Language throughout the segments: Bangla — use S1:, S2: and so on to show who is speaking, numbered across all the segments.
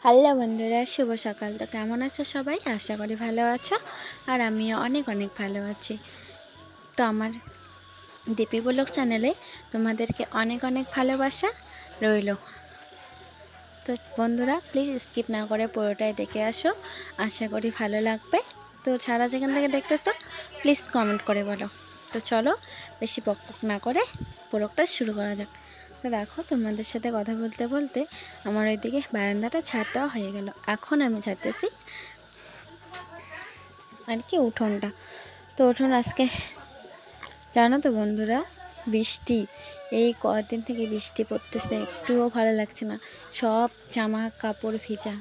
S1: হ্যালো বন্ধুরা, শুভ সকাল। তো কেমন আছো সবাই? আশা করি ভালো আছো, আর আমিও অনেক অনেক ভালো আছি। তো আমার দীপি ব্লগ চ্যানেলে তোমাদেরকে অনেক অনেক ভালোবাসা রইল। তো বন্ধুরা, প্লিজ স্কিপ না করে পুরোটাই দেখে আসো, আশা করি ভালো লাগবে। তো ছাড়া যেখান থেকে দেখতেছো প্লিজ কমেন্ট করে বলো। তো চলো বেশি বকবক না করে ব্লগটা শুরু করা যাক। তো দেখো, তোমাদের সাথে কথা বলতে বলতে আমার ওইদিকে বারান্দাটা ছাদ দেওয়া হয়ে গেল। এখন আমি ছাড়তেছি আর কি উঠোনটা। তো উঠোন আজকে জানো তো বন্ধুরা, বৃষ্টি, এই কয়েকদিন থেকে বৃষ্টি পড়তেছে, একটুও ভালো লাগছে না, সব জামা কাপড় ভিজা।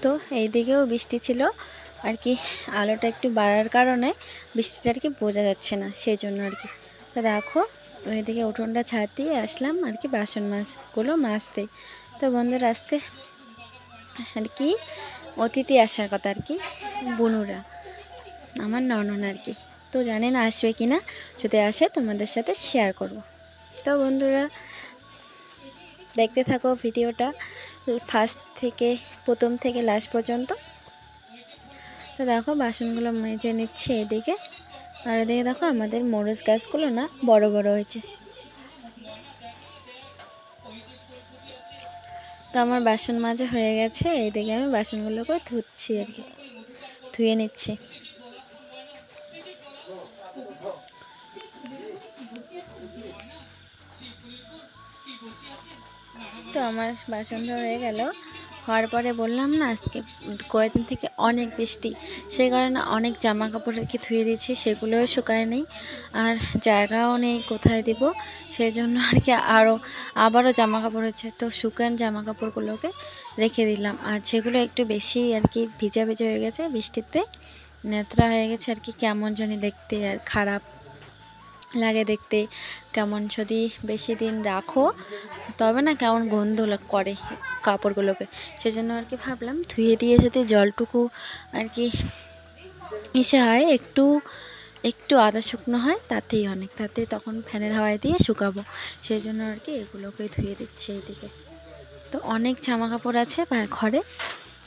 S1: তো এই দিকেও বৃষ্টি ছিল আর কি, আলোটা একটু বাড়ার কারণে বৃষ্টিটা আর কি বোঝা যাচ্ছে না, সেই জন্য আর কি। তো দেখো, ওইদিকে উঠোনটা ছাদ দিয়ে আসলাম আর কি বাসন মাছগুলো মাজতে। তো বন্ধুরা, আজকে আর কি অতিথি আসার কথা আর কি, বনুরা, আমার ননদ আর কি। তো জানি না আসবে কি না, যদি আসে তোমাদের সাথে শেয়ার করব। তো বন্ধুরা, দেখতে থাকো ভিডিওটা প্রথম থেকে লাস্ট পর্যন্ত। তো দেখো, বাসনগুলো মেজে নিচ্ছে এদিকে, আর এদিকে দেখো আমাদের মরিচ গাছগুলো না বড় বড় হয়েছে। তো আমার বাসন মাজা হয়ে গেছে, এইদিকে আমি বাসনগুলোকে ধুচ্ছি আর কি, ধুয়ে নিচ্ছি। তো আমার বাসন ধোয়া হয়ে গেল। হওয়ার পরে বললাম না, আজকে কয়েকদিন থেকে অনেক বৃষ্টি, সেই কারণে অনেক জামা কাপড় আর কি ধুয়ে দিচ্ছি, সেগুলোও শুকায় নেই, আর জায়গাও নেই কোথায় দিব, সেই জন্য আর কি আবারও জামা কাপড় হচ্ছে। তো শুকান জামা কাপড়গুলোকে রেখে দিলাম, আর যেগুলো একটু বেশি আর কি ভিজা ভিজা হয়ে গেছে বৃষ্টিতে, নেত্রা হয়ে গেছে আর কি, কেমন জানি দেখতে আর খারাপ লাগে দেখতে, কেমন যদি বেশি দিন রাখো তবে না কেমন গন্ধ করে কাপড়গুলোকে, সেজন্য আর কি ভাবলাম ধুয়ে দিয়ে যদি জলটুকু আর কি মিশে হয়, একটু একটু আদা শুকনো হয়, তাতেই অনেক, তাতে তখন ফ্যানের হাওয়ায় দিয়ে শুকাবো, সেই জন্য আর কি এগুলোকে ধুয়ে দিচ্ছে এদিকে। তো অনেক জামা কাপড় আছে ঘরে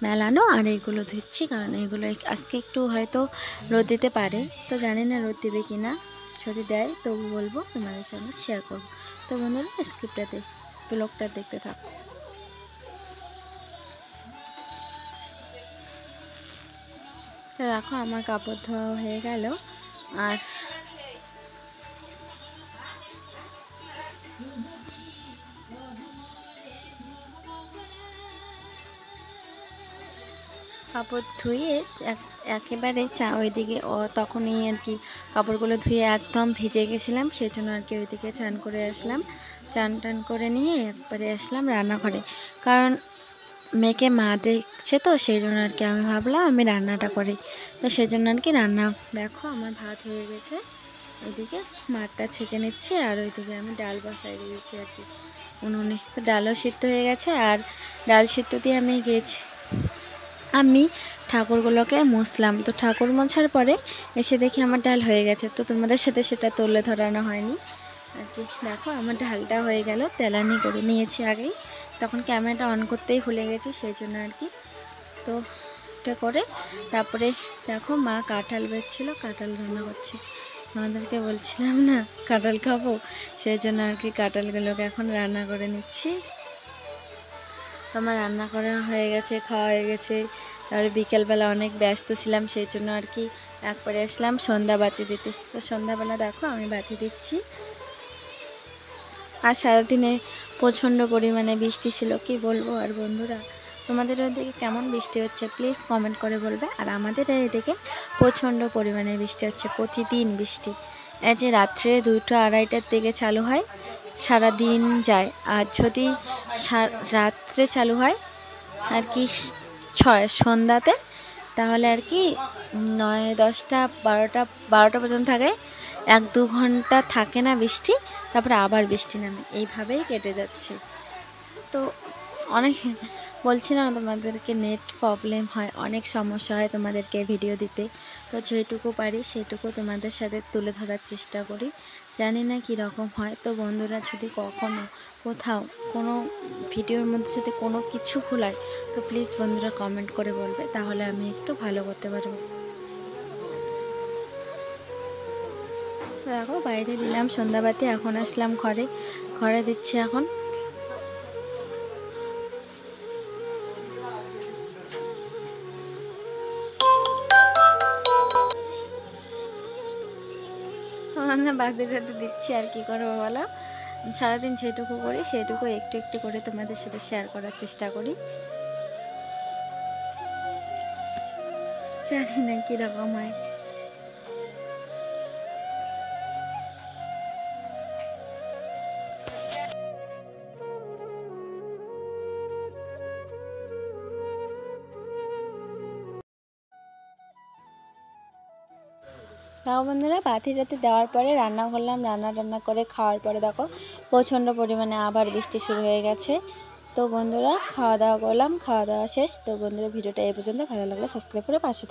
S1: মেলানো, আর এইগুলো ধুচ্ছি, কারণ এগুলো আজকে একটু হয়তো রোদ দিতে পারে, তো জানি না রোদ দেবে কি না, যদি দেয় তবু বলবো, তোমাদের সঙ্গে শেয়ার করবো। তো বন্ধুরা, স্ক্রিপ্টটাতে ব্লগটা দেখতে থাকো। তো দেখো, আমার কাপড় ধোয়া হয়ে গেল, আর কাপড় ধুয়ে একেবারে ওইদিকে তখনই আর কি কাপড়গুলো ধুয়ে একদম ভিজে গেছিলাম, সেই জন্য আর কি ওইদিকে চান করে আসলাম, চান টান করে নিয়ে একবারে আসলাম রান্নাঘরে, কারণ মেয়েকে মা দেখছে, তো সেই জন্য আর কি আমি ভাবলাম আমি রান্নাটা করি। তো সেই জন্য আর কি রান্না, দেখো আমার ভাত হয়ে গেছে, ওইদিকে মাঠটা ছেঁকে নিচ্ছে, আর ওইদিকে আমি ডাল বসাই দিয়েছি আর কি উনুনে। তো ডালও সিদ্ধ হয়ে গেছে, আর ডাল সিদ্ধ দিয়ে আমি ঠাকুরগুলোকে মুছলাম। তো ঠাকুর মোছার পরে এসে দেখি আমার ডাল হয়ে গেছে, তো তোমাদের সাথে সেটা তুলে ধরানো হয়নি আর কি। দেখো, আমার ডালটা হয়ে গেল, তেলানি করে নিয়েছি আগেই, তখন ক্যামেরাটা অন করতেই ভুলে গেছি, সেই জন্য আর কি। তো এটা করে তারপরে দেখো, মা কাঁঠাল বেচছিল, কাঁঠাল রান্না করছে, আমাদেরকে বলছিলাম না কাঁঠাল খাবো, সেই জন্য আর কি কাঁঠালগুলোকে এখন রান্না করে নিচ্ছি। আমার রান্না করা হয়ে গেছে, খাওয়া হয়ে গেছে, তারপরে বিকেলবেলা অনেক ব্যস্ত ছিলাম, সেই জন্য আর কি একবারে আসলাম সন্ধ্যা বাতি দিতে। তো সন্ধ্যাবেলা দেখো আমি বাতি দিচ্ছি, আর সারাদিনে প্রচণ্ড পরিমাণে বৃষ্টি ছিল, কি বলবো। আর বন্ধুরা, তোমাদের ওইদিকে কেমন বৃষ্টি হচ্ছে প্লিজ কমেন্ট করে বলবে। আর আমাদের এইদিকে প্রচণ্ড পরিমাণে বৃষ্টি হচ্ছে, প্রতিদিন বৃষ্টি, এই যে রাত্রে 2টা 2:30টার দিকে চালু হয়, সারা দিন যায়, আর যদি রাত্রে চালু হয় আর কি সন্ধ্যাতে, তাহলে আর কি 9, 10টা 12টা পর্যন্ত থাকে, 1-2 ঘন্টা থাকে না বৃষ্টি, তারপরে আবার বৃষ্টি নামে, এইভাবেই কেটে যাচ্ছে। তো অনেক বলছিলাম তোমাদেরকে, নেট প্রবলেম হয়, অনেক সমস্যা হয় তোমাদেরকে ভিডিও দিতে, তো যেটুকু পারি সেটুকু তোমাদের সাথে তুলে ধরার চেষ্টা করি, জানি না কীরকম হয়। তো বন্ধুরা, যদি কখনও কোথাও কোনো ভিডিওর মধ্যে যদি কোনো কিছু ভুল হয় তো প্লিজ বন্ধুরা কমেন্ট করে বলবে, তাহলে আমি একটু ভালো করতে পারবো। দেখো বাইরে দিলাম সন্ধ্যাবাতি, এখন আসলাম ঘরে, ঘরে দিচ্ছি এখন। বাগদা দিচ্ছি, আর কি করবো বলো, সারাদিন যেটুকু করি সেটুকু একটু একটু করে তোমাদের সাথে শেয়ার করার চেষ্টা করি। জানি না কীরকম হয়। তাও বন্ধুরা, বাতি টাতি দেওয়ার পরে রান্না করলাম, রান্না করে খাওয়ার পরে দেখো প্রচণ্ড পরিমাণে আবার বৃষ্টি শুরু হয়ে গেছে। তো বন্ধুরা খাওয়া দাওয়া করলাম, খাওয়া দাওয়া শেষ। তো বন্ধুরা, ভিডিওটা এই পর্যন্ত, ভালো লাগলে সাবস্ক্রাইব করে পাশে